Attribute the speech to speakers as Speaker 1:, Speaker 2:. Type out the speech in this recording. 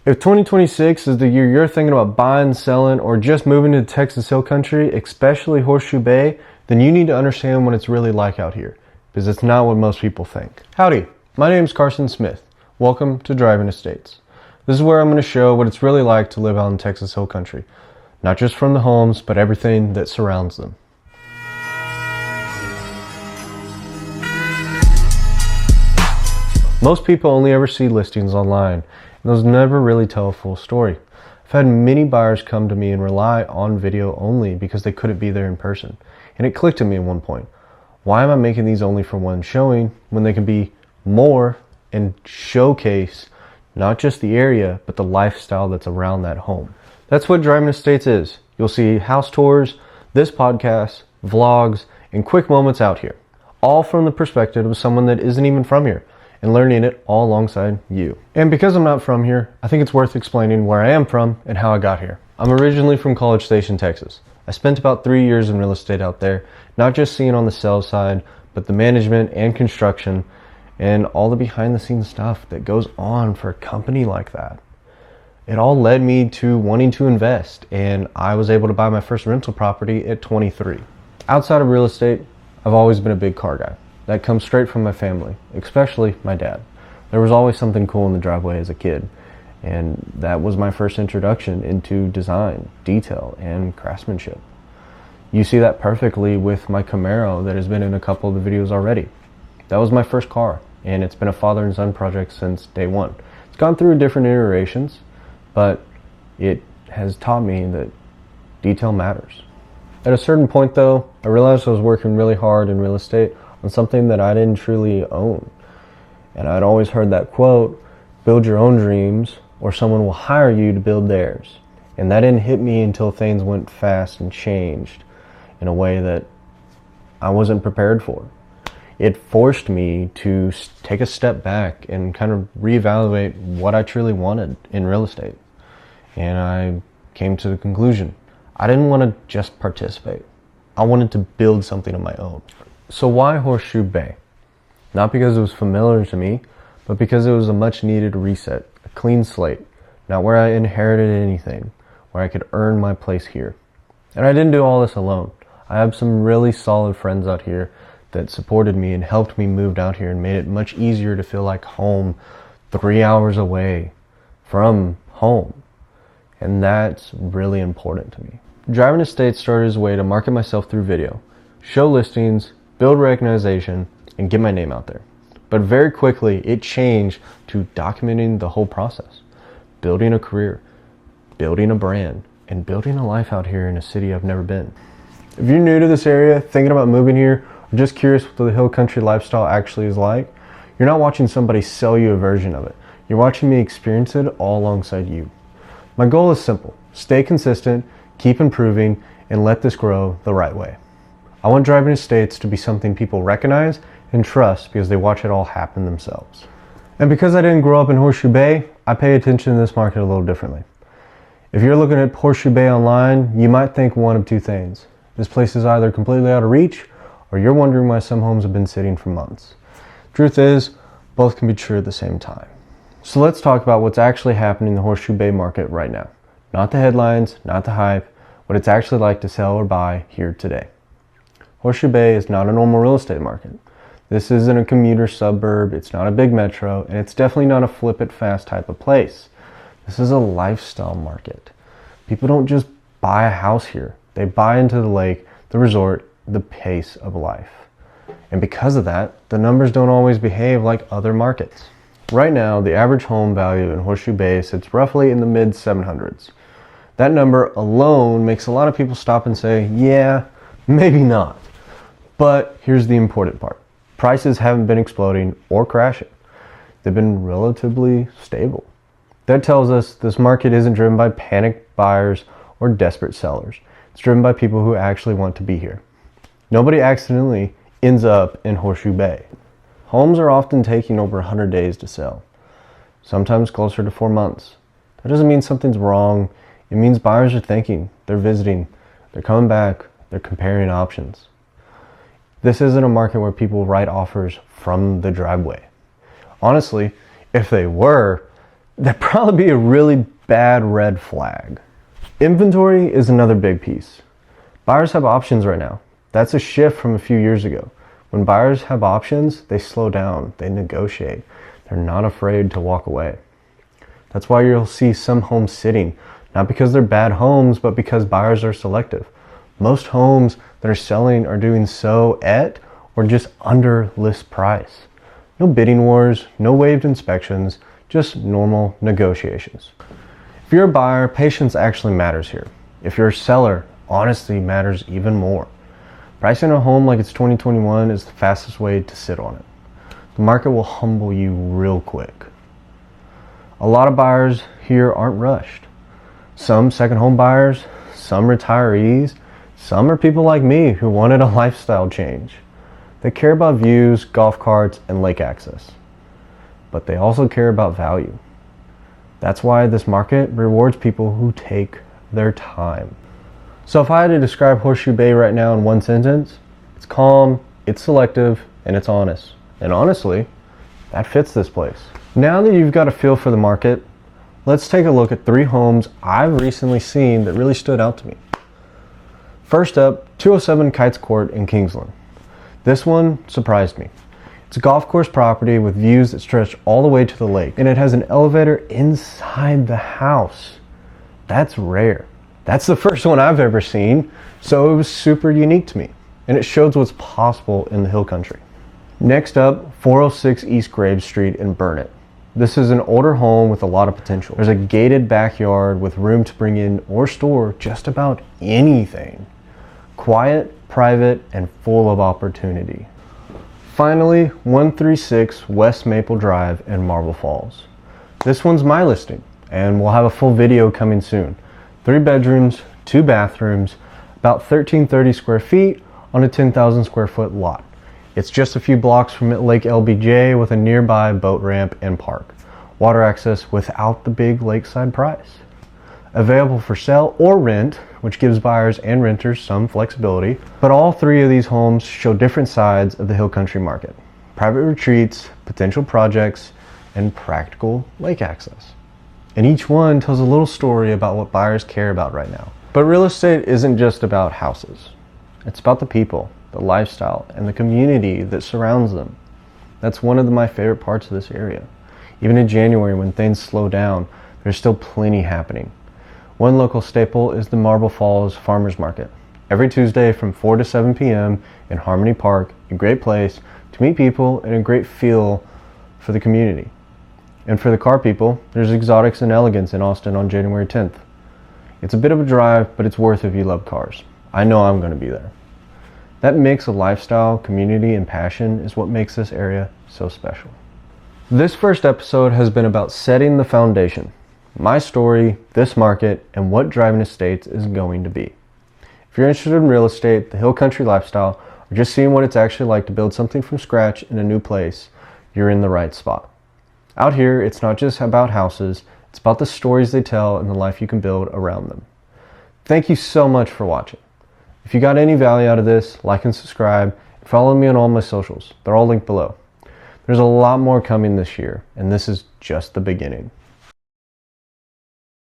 Speaker 1: If 2026 is the year you're thinking about buying, selling, or just moving to Texas Hill Country, especially Horseshoe Bay, then you need to understand what it's really like out here, because it's not what most people think. Howdy, my name is Carson Smith. Welcome to Driving Estates. This is where I'm going to show what it's really like to live out in Texas Hill Country. Not just from the homes, but everything that surrounds them. Most people only ever see listings online, and those never really tell a full story. I've had many buyers come to me and rely on video only because they couldn't be there in person. And it clicked to me at one point. Why am I making these only for one showing when they can be more and showcase not just the area, but the lifestyle that's around that home? That's what Driving Estates is. You'll see house tours, this podcast, vlogs, and quick moments out here. All from the perspective of someone that isn't even from here, and learning it all alongside you. And because I'm not from here, I think it's worth explaining where I am from and how I got here. I'm originally from College Station, Texas. I spent about 3 years in real estate out there, not just seeing on the sales side, but the management and construction and all the behind the scenes stuff that goes on for a company like that. It all led me to wanting to invest, and I was able to buy my first rental property at 23. Outside of real estate, I've always been a big car guy. That comes straight from my family, especially my dad. There was always something cool in the driveway as a kid, and that was my first introduction into design, detail, and craftsmanship. You see that perfectly with my Camaro that has been in a couple of the videos already. That was my first car, and it's been a father and son project since day one. It's gone through different iterations, but it has taught me that detail matters. At a certain point though, I realized I was working really hard in real estate on something that I didn't truly own. And I'd always heard that quote, build your own dreams or someone will hire you to build theirs. And that didn't hit me until things went fast and changed in a way that I wasn't prepared for. It forced me to take a step back and kind of reevaluate what I truly wanted in real estate. And I came to the conclusion, I didn't want to just participate. I wanted to build something of my own. So why Horseshoe Bay? Not because it was familiar to me, but because it was a much needed reset, a clean slate, not where I inherited anything, where I could earn my place here. And I didn't do all this alone. I have some really solid friends out here that supported me and helped me move out here and made it much easier to feel like home 3 hours away from home. And that's really important to me. Driving Estates started as a way to market myself through video, show listings, build recognition, and get my name out there. But very quickly, it changed to documenting the whole process, building a career, building a brand, and building a life out here in a city I've never been. If you're new to this area, thinking about moving here, or just curious what the hill country lifestyle actually is like, you're not watching somebody sell you a version of it. You're watching me experience it all alongside you. My goal is simple: stay consistent, keep improving, and let this grow the right way. I want Driving Estates to be something people recognize and trust because they watch it all happen themselves. And because I didn't grow up in Horseshoe Bay, I pay attention to this market a little differently. If you're looking at Horseshoe Bay online, you might think one of two things. This place is either completely out of reach, or you're wondering why some homes have been sitting for months. Truth is, both can be true at the same time. So let's talk about what's actually happening in the Horseshoe Bay market right now. Not the headlines, not the hype, what it's actually like to sell or buy here today. Horseshoe Bay is not a normal real estate market. This isn't a commuter suburb, it's not a big metro, and it's definitely not a flip it fast type of place. This is a lifestyle market. People don't just buy a house here. They buy into the lake, the resort, the pace of life. And because of that, the numbers don't always behave like other markets. Right now, the average home value in Horseshoe Bay sits roughly in the mid 700s. That number alone makes a lot of people stop and say, yeah, maybe not. But here's the important part. Prices haven't been exploding or crashing. They've been relatively stable. That tells us this market isn't driven by panicked buyers or desperate sellers. It's driven by people who actually want to be here. Nobody accidentally ends up in Horseshoe Bay. Homes are often taking over 100 days to sell, sometimes closer to 4 months. That doesn't mean something's wrong. It means buyers are thinking, they're visiting, they're coming back, they're comparing options. This isn't a market where people write offers from the driveway. Honestly, if they were, that'd probably be a really bad red flag. Inventory is another big piece. Buyers have options right now. That's a shift from a few years ago. When buyers have options, they slow down, they negotiate. They're not afraid to walk away. That's why you'll see some homes sitting, not because they're bad homes, but because buyers are selective. Most homes that are selling are doing so at or just under list price. No bidding wars, no waived inspections, just normal negotiations. If you're a buyer, patience actually matters here. If you're a seller, honesty matters even more. Pricing a home like it's 2021 is the fastest way to sit on it. The market will humble you real quick. A lot of buyers here aren't rushed. Some second home buyers, some retirees, some are people like me who wanted a lifestyle change. They care about views, golf carts, and lake access. But they also care about value. That's why this market rewards people who take their time. So if I had to describe Horseshoe Bay right now in one sentence, it's calm, it's selective, and it's honest. And honestly, that fits this place. Now that you've got a feel for the market, let's take a look at 3 homes I've recently seen that really stood out to me. First up, 207 Kites Court in Kingsland. This one surprised me. It's a golf course property with views that stretch all the way to the lake, and it has an elevator inside the house. That's rare. That's the first one I've ever seen, so it was super unique to me, and it shows what's possible in the hill country. Next up, 406 East Graves Street in Burnet. This is an older home with a lot of potential. There's a gated backyard with room to bring in or store just about anything. Quiet, private, and full of opportunity. Finally, 136 West Maple Drive in Marble Falls. This one's my listing, and we'll have a full video coming soon. 3 bedrooms, 2 bathrooms, about 1,330 square feet on a 10,000 square foot lot. It's just a few blocks from Lake LBJ with a nearby boat ramp and park. Water access without the big lakeside price. Available for sale or rent, which gives buyers and renters some flexibility. But all 3 of these homes show different sides of the hill country market. Private retreats, potential projects, and practical lake access. And each one tells a little story about what buyers care about right now. But real estate isn't just about houses. It's about the people, the lifestyle, and the community that surrounds them. That's one of my favorite parts of this area. Even in January, when things slow down, there's still plenty happening. One local staple is the Marble Falls Farmers Market. Every Tuesday from 4 to 7 p.m. in Harmony Park, a great place to meet people and a great feel for the community. And for the car people, there's Exotics and Elegance in Austin on January 10th. It's a bit of a drive, but it's worth it if you love cars. I know I'm going to be there. That mix of lifestyle, community, and passion is what makes this area so special. This first episode has been about setting the foundation. My story, this market, and what driving estates is going to be. If you're interested in real estate, the hill country lifestyle, or just seeing what it's actually like to build something from scratch in a new place, you're in the right spot. Out here, it's not just about houses, it's about the stories they tell and the life you can build around them. Thank you so much for watching. If you got any value out of this, like and subscribe, and follow me on all my socials. They're all linked below. There's a lot more coming this year, and this is just the beginning.